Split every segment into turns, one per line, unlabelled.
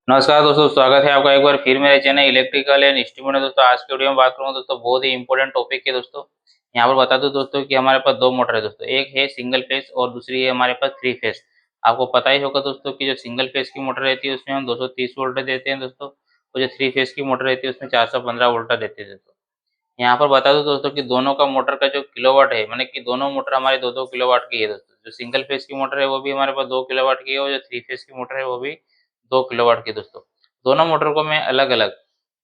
नमस्कार दोस्तों, स्वागत है आपका एक बार फिर मेरे चैनल इलेक्ट्रिकल एंड इंस्ट्रूमेंट। दोस्तों आज के वीडियो में बात करूंगा दोस्तों, बहुत ही इंपॉर्टेंट टॉपिक है दोस्तों। यहाँ पर बता दूं दोस्तों कि हमारे पास दो मोटर है दोस्तों, एक है सिंगल फेज और दूसरी है हमारे पास थ्री फेज। आपको पता ही होगा दोस्तों कि जो सिंगल फेज की मोटर रहती है उसमें हम 230 वोल्ट देते हैं दोस्तों, और जो थ्री फेज की मोटर रहती है उसमें 415 वोल्ट देते हैं दोस्तों। यहाँ पर बता दूं दोस्तों कि दोनों का मोटर का जो किलोवाट है, माने कि दोनों मोटर हमारे 2-2 किलोवाट की है दोस्तों। जो सिंगल फेज की मोटर है वो भी हमारे पास 2 किलोवाट की है, और जो थ्री फेज की मोटर है वो भी 2 किलोवाट की है दोस्तों। दोनों मोटर को मैं अलग-अलग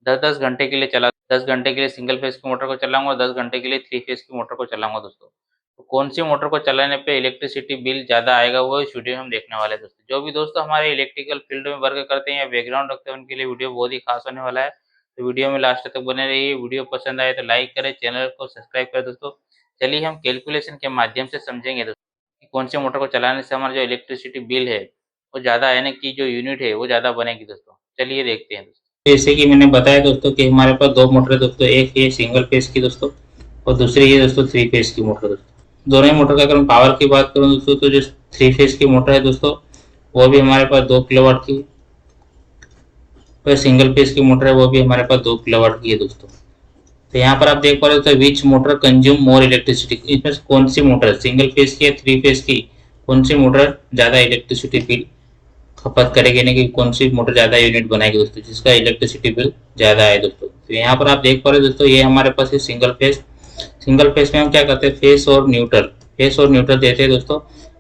10-10 घंटे के लिए 10 घंटे के लिए सिंगल फेज की मोटर को चलाऊँगा, 10 घंटे के लिए थ्री फेज की मोटर को चलाऊँगा दोस्तों। तो कौन-सी मोटर को चलाने पे इलेक्ट्रिसिटी बिल ज़्यादा आएगा वो इस वीडियो में हम देखने वाले हैं दोस्तों। जो भी दोस्तों हमारे इलेक्ट्रिकल फील्ड में वर्क करते हैं या बैकग्राउंड रखते हैं उनके लिए वीडियो बहुत ही खास होने वाला है। तो वीडियो में लास्ट तक बने रहिए। वीडियो पसंद आए तो लाइक करें, चैनल को सब्सक्राइब करें दोस्तों। चलिए हम कैलकुलेशन के माध्यम से समझेंगे दोस्तों कि कौन सी मोटर को चलाने से हमारा जो इलेक्ट्रिसिटी बिल है वो ज़्यादा यानी कि जो यूनिट है वो ज़्यादा बनेगी दोस्तों। चलिए देखते हैं दोस्तों। जैसे कि मैंने बताया दोस्तों कि हमारे पास दो मोटर है दोस्तों, एक है सिंगल फेज की दोस्तों और दूसरी है दोस्तों थ्री फेज की मोटर दोस्तों। दोनों ही मोटर का अगर हम पावर की बात करूँ दोस्तों, तो जो थ्री फेज की मोटर है दोस्तों वो भी हमारे पास 2 किलोवाट की, और सिंगल फेज की मोटर है वो भी हमारे पास 2 किलोवाट की है दोस्तों। तो यहाँ पर आप देख पा रहे हो विच मोटर कंज्यूम मोर इलेक्ट्रिसिटी, इसमें कौन सी मोटर सिंगल फेज की या थ्री फेज की, कौन सी मोटर ज्यादा इलेक्ट्रिसिटी बिल खपत करेगी, यानी कि कौन सी मोटर ज्यादा यूनिट बनाएगी दोस्तों, जिसका इलेक्ट्रिसिटी बिल ज्यादा है दोस्तों। तो यहाँ पर आप देख पा रहे हो दोस्तों, ये हमारे पास है सिंगल फेज। सिंगल फेज में हम क्या करते हैं, फेस और न्यूट्रल, फेस और न्यूट्रल देते हैं दोस्तों।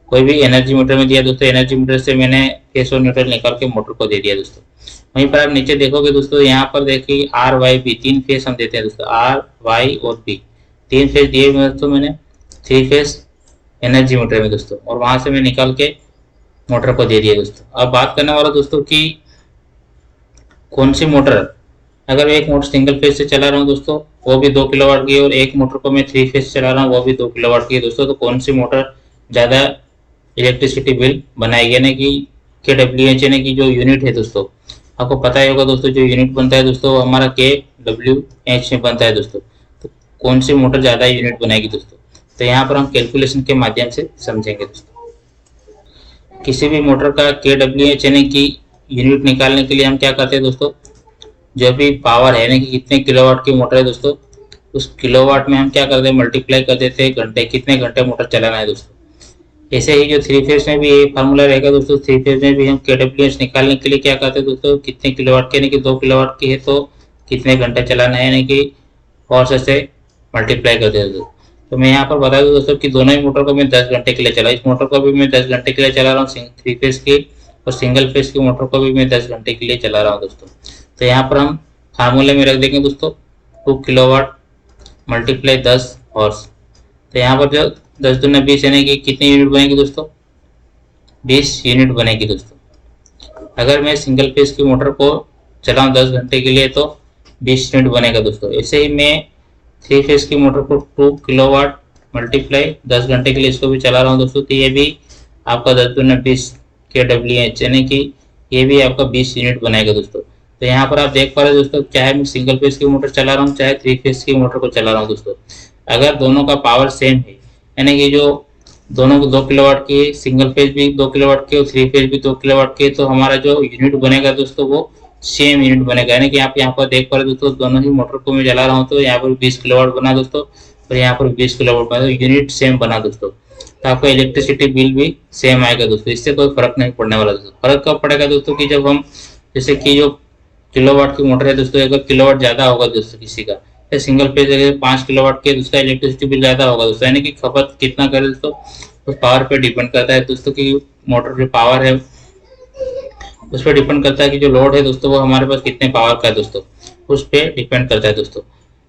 कोई भी एनर्जी मीटर में दिया दोस्तों, एनर्जी मीटर से मैंने फेस और न्यूट्रल निकाल के मोटर को दे दिया दोस्तों। वहीं पर आप नीचे देखोगे दोस्तों, यहाँ पर देखिए आर वाई बी, तीन फेस हम देते हैं दोस्तों, आर वाई और बी तीन फेस दिए हुए दोस्तों मैंने थ्री फेस एनर्जी मीटर में दोस्तों, और वहां से मैं निकाल के मोटर को दे दिया दोस्तों। अब बात करने वाला दोस्तों कि कौन सी मोटर, अगर एक मोटर सिंगल फेज से चला रहा हूँ दोस्तों वो भी 2 किलोवाट की, और एक मोटर को मैं थ्री फेज से चला रहा हूँ वो भी 2 किलोवाट की है दोस्तों, तो कौन सी मोटर ज़्यादा इलेक्ट्रिसिटी बिल बनाएगी, यानी कि के डब्ल्यू एच, यानी कि जो यूनिट है दोस्तों, आपको पता ही होगा दोस्तों जो यूनिट बनता है दोस्तों हमारा के डब्ल्यू एच में बनता है दोस्तों। तो कौन सी मोटर ज़्यादा यूनिट बनाएगी दोस्तों, तो यहाँ पर हम कैलकुलेशन के माध्यम से समझेंगे दोस्तों। किसी भी मोटर का के डब्ल्यू एच यानी कि यूनिट निकालने के लिए हम क्या करते हैं दोस्तों, जो भी पावर है यानी कि कितने किलोवाट की मोटर है दोस्तों, उस किलोवाट में हम क्या करते हैं मल्टीप्लाई कर देते हैं घंटे, कितने घंटे मोटर चलाना है दोस्तों। ऐसे ही जो थ्री फेज में भी ये फार्मूला रहेगा दोस्तों, थ्री फेज में भी हम के डब्ल्यू एच निकालने के लिए क्या करते हैं दोस्तों, कितने किलोवाट की, यानी कि 2 किलोवाट की है तो कितने घंटे चलाना है, यानी कि और से मल्टीप्लाई कर देते हैं। तो मैं यहाँ पर बता दूं दोस्तों कि दोनों ही मोटर को मैं 10 घंटे के लिए चला, इस मोटर को भी मैं 10 घंटे के लिए चला रहा हूँ थ्री फेज की, और सिंगल फेज की मोटर को भी मैं 10 घंटे के लिए चला रहा हूँ दोस्तों। तो यहाँ पर हम फार्मूले में रख देंगे दोस्तों 2 किलोवाट मल्टीप्लाई 10 हॉर्स। तो यहाँ पर जो 10 दूना 20 यानी कि कितनी यूनिट बनेगी दोस्तों, 20 यूनिट बनेगी दोस्तों। अगर मैं सिंगल फेज की मोटर को चलाऊँ 10 घंटे के लिए तो 20 यूनिट बनेगा दोस्तों। ऐसे ही मैं थ्री फेज की मोटर को 2 किलोवाट मल्टीप्लाई 10 घंटे के लिए इसको भी चला रहा हूँ दोस्तों, तो ये भी आपका 10 दूना 20 के डब्ल्यू एच, यानी कि ये भी आपका 20 यूनिट बनाएगा दोस्तों। तो यहाँ पर आप देख पा रहे हो दोस्तों, चाहे मैं सिंगल फेज की मोटर चला रहा हूँ चाहे थ्री फेज की मोटर को चला रहा हूँ दोस्तों, अगर दोनों का पावर सेम है, यानी कि जो दोनों को 2 किलोवाट की, सिंगल फेज भी 2 किलोवाट की और थ्री फेज भी 2 किलोवाट की, तो हमारा जो यूनिट बनेगा दोस्तों वो सेम यूनिट बनेगा। यानी कि आप यहाँ पर देख पा रहे दोस्तों, दोनों ही मोटर को मैं चला रहा हूँ तो यहाँ पर 20 किलोवाट बना दोस्तों, और यहाँ पर 20 किलोवाट बना, यूनिट सेम बना दोस्तों। तो आपका इलेक्ट्रिसिटी बिल भी सेम आएगा दोस्तों, इससे कोई फर्क नहीं पड़ने वाला दोस्तों। फर्क कब पड़ेगा दोस्तों कि जब हम, जैसे कि जो किलोवाट की मोटर है दोस्तों, अगर किलोवाट ज्यादा होगा दोस्तों किसी का, सिंगल फेज अगर 5 किलोवाट के, उसका इलेक्ट्रिसिटी बिल ज्यादा होगा दोस्तों, यानी कि खपत कितना करे दोस्तों उस पावर पे डिपेंड करता है दोस्तों, कि मोटर जो पावर है उस पर डिपेंड करता है कि जो लोड है दोस्तों वो हमारे पास कितने पावर का है दोस्तों, उस पर डिपेंड करता है दोस्तों।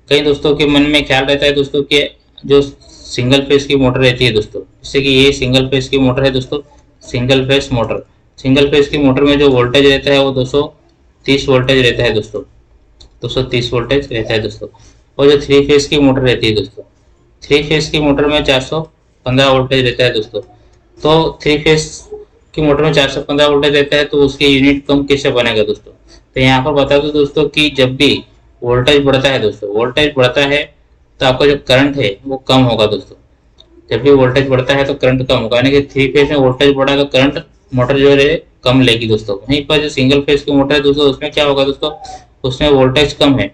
कई दोस्तों के मन में ख्याल रहता है दोस्तों कि जो सिंगल फेज की मोटर रहती है दोस्तों, जैसे कि ये सिंगल फेज की मोटर है दोस्तों, single phase motor, single phase की मोटर में जो वोल्टेज रहता है वो 230 वोल्टेज रहता है दोस्तों, 230 वोल्टेज रहता है दोस्तों। और जो थ्री फेज की मोटर रहती है दोस्तों, थ्री फेज की मोटर में 415 वोल्टेज रहता है दोस्तों। तो थ्री फेज की मोटर में 415 वोल्टेज रहता है तो उसकी यूनिट कम कैसे बनेगा दोस्तों, तो यहाँ पर बता दो दोस्तों कि जब भी वोल्टेज बढ़ता है दोस्तों, वोल्टेज बढ़ता है तो आपका जो करंट है वो कम होगा दोस्तों। जब भी वोल्टेज बढ़ता है तो करंट कम होगा, यानी कि थ्री फेज में वोल्टेज बढ़ा तो करंट मोटर जो है कम लेगी दोस्तों। वहीं पर जो सिंगल फेज की मोटर है दोस्तों, उसमें क्या होगा दोस्तों, उसमें वोल्टेज कम है,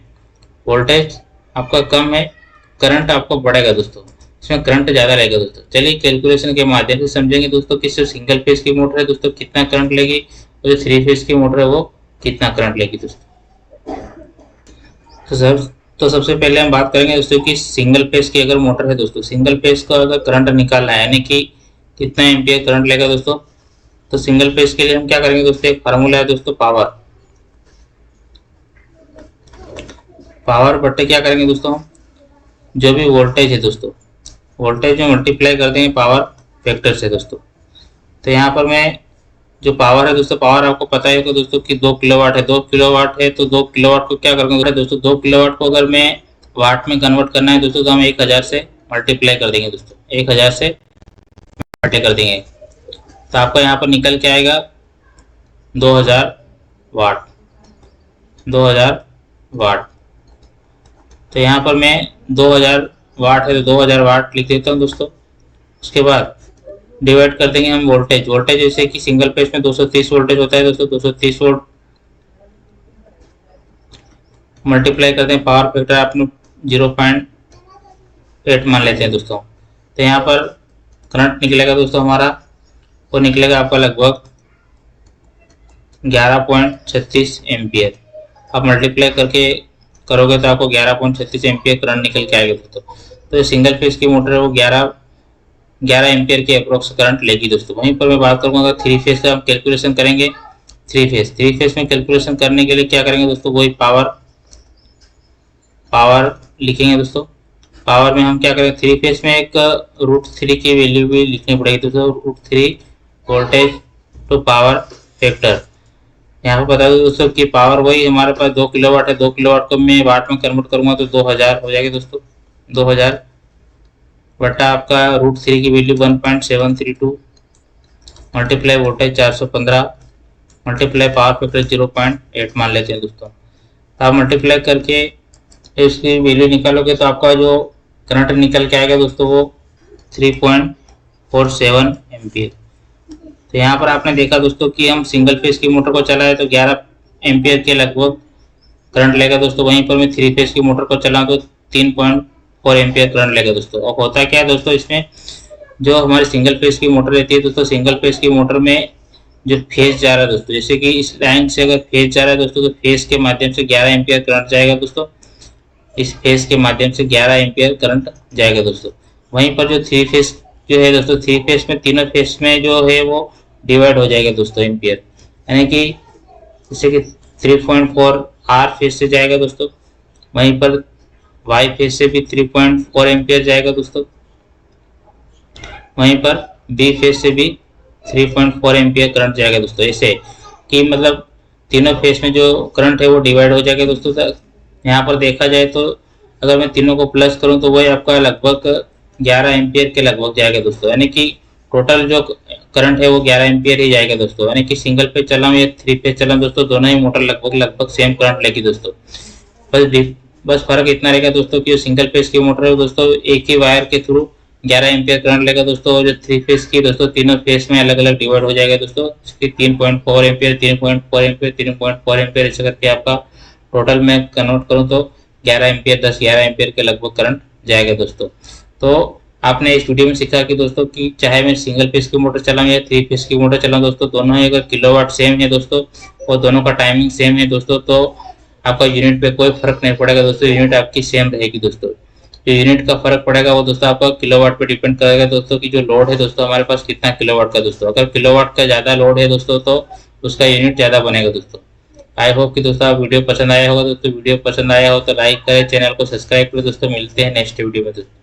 वोल्टेज आपका कम है, करंट आपको बढ़ेगा दोस्तों, इसमें करंट ज़्यादा रहेगा दोस्तों। चलिए कैलकुलेशन के माध्यम से समझेंगे दोस्तों कि जो सिंगल फेज की मोटर है दोस्तों कितना करंट लेगी, और जो 3 फेज की मोटर है वो कितना करंट लेगी दोस्तों। तो सबसे पहले हम बात करेंगे दोस्तों कि सिंगल फेज की अगर मोटर है दोस्तों, सिंगल फेज का अगर करंट निकालना है यानी कि कितना एम्पियर करंट लेगा दोस्तों, तो सिंगल फेज के लिए हम क्या करेंगे दोस्तों, एक फार्मूला है दोस्तों, पावर बट्टे क्या करेंगे दोस्तों, जो भी वोल्टेज है दोस्तों, वोल्टेज में मल्टीप्लाई कर देंगे पावर फैक्टर से दोस्तों। तो यहाँ पर मैं जो पावर है दोस्तों, पावर आपको पता है कि दोस्तों कि 2 किलोवाट है, 2 किलोवाट है तो 2 किलोवाट को क्या करेंगे दोस्तों, 2 किलोवाट को अगर मैं वाट में कन्वर्ट करना है दोस्तों, तो हम 1000 से मल्टीप्लाई कर देंगे दोस्तों, 1000 से मल्टीप्लाई कर देंगे, तो आपका यहाँ पर निकल के आएगा 2000 वाट, 2000 वाट। तो यहाँ पर मैं 2000 वाट है तो 2000 वाट लिख देता हूँ दोस्तों। उसके बाद डिवाइड कर देंगे हम वोल्टेज, वोल्टेज जैसे कि सिंगल फेज में 230 वोल्टेज होता है दोस्तों, 230 वोल्ट मल्टीप्लाई करते हैं पावर फैक्टर आपने 0.8 मान लेते हैं दोस्तों। तो यहाँ पर करंट निकलेगा दोस्तों हमारा, वो निकलेगा आपका लगभग 11.36 एम्पियर। आप मल्टीप्लाई करके करोगे तो आपको 11.36 एम्पियर करंट निकल के आएगा दोस्तों। तो सिंगल फेज की मोटर है वो 11 एम्पियर के अप्रोक्स करंट लेगी दोस्तों। वहीं पर मैं बात करूँगा 3 फेज का हम कैलकुलेशन करेंगे। 3 फेज में कैलकुलेशन करने के लिए क्या करेंगे दोस्तों, वही पावर लिखेंगे दोस्तों। पावर में हम क्या करेंगे, 3 फेज में एक √3 की वैल्यू भी लिखनी पड़ेगी दोस्तों, √3 वोल्टेज टू पावर फैक्टर। यहाँ पर बता दो दोस्तों कि पावर वही हमारे पास 2 किलोवाट है, 2 किलोवाट को मैं वाट में कन्वर्ट करूंगा तो 2000 हो जाएगी दोस्तों, 2000 बटा आपका √3 की value 1.732 multiply voltage 415 multiply power factor 0.8 मान लेते हैं दोस्तों। आप मल्टीप्लाई करके इसकी वैल्यू निकालोगे तो आपका जो करंट निकल के आएगा दोस्तों वो 3.47 एम्पियर। तो यहाँ पर आपने देखा दोस्तों कि हम सिंगल फेज की मोटर को चलाए तो 11 एम्पियर के लगभग करंट लेगा दोस्तों। वहीं पर मैं 3 फेज की मोटर को चलाऊँ तो 3.4 एम्पियर करंट लेगा दोस्तों। अब होता क्या है दोस्तों, इसमें जो हमारी सिंगल फेज की मोटर रहती है दोस्तों, सिंगल फेज की मोटर में जो फेज जा रहा है दोस्तों, जैसे कि इस लाइन से अगर फेज जा रहा है दोस्तों तो फेज के माध्यम से 11 एम्पियर करंट जाएगा दोस्तों, इस फेज के माध्यम से 11 एम्पियर करंट जाएगा दोस्तों। वहीं पर जो 3 फेज जो है दोस्तों, 3 फेज में तीनों फेज में जो है वो डिवाइड हो जाएगा दोस्तों एम्पियर, यानी कि जैसे कि 3.4 आर फेज से जाएगा दोस्तों, वहीं पर वाई फेज से भी 3.4 एम्पियर जाएगा दोस्तों, वहीं पर बी फेज से भी 3.4 एम्पियर करंट जाएगा दोस्तों। ऐसे कि मतलब तीनों फेज में जो करंट है वो डिवाइड हो जाएगा दोस्तों। यहाँ पर देखा जाए तो अगर मैं तीनों को प्लस करूँ तो वही आपका लगभग 11 एम्पियर के लगभग जाएगा दोस्तों, यानी कि टोटल जो करंट है वो 11 एम्पियर ही जाएगा दोस्तों। यानी कि सिंगल पेज चलाऊँ या 3 पेज चलाऊँ दोस्तों, दोनों ही मोटर लगभग सेम करंट लेगी दोस्तों। बस फर्क इतना रहेगा दोस्तों कि सिंगल पेज की मोटर है दोस्तों एक ही वायर के थ्रू 11 एम्पियर करंट लेगा दोस्तों, और जो 3 फेज की दोस्तों तीनों फेज में अलग अलग डिवाइड हो जाएगा दोस्तों। 3.4 एम्पियर 3.4 एम्पियर 3.4 एम्पियर ऐसे करके आपका टोटल में कन्वर्ट करूँ तो 11 एम्पियर 11 एम्पियर के लगभग करंट जाएगा दोस्तों। तो आपने इस वीडियो में सीखा कि दोस्तों कि चाहे मैं सिंगल फेज की मोटर चलाऊं या 3 फेज की मोटर चलाऊं दोस्तों, दोनों ही अगर किलोवाट सेम है दोस्तों और दोनों का टाइमिंग सेम है दोस्तों, तो आपका यूनिट पे कोई फर्क नहीं पड़ेगा दोस्तों, यूनिट आपकी सेम रहेगी दोस्तों। जो यूनिट का फर्क पड़ेगा वो दोस्तों आपका किलोवाट पे डिपेंड करेगा दोस्तों कि जो लोड है दोस्तों हमारे पास कितना किलोवाट का दोस्तों। अगर किलोवाट का ज़्यादा लोड है दोस्तों तो उसका यूनिट ज़्यादा बनेगा दोस्तों। आई होप कि दोस्तों आप वीडियो पसंद आया होगा दोस्तों। वीडियो पसंद आया हो तो लाइक करें, चैनल को सब्सक्राइब करें दोस्तों। मिलते हैं नेक्स्ट वीडियो में दोस्तों।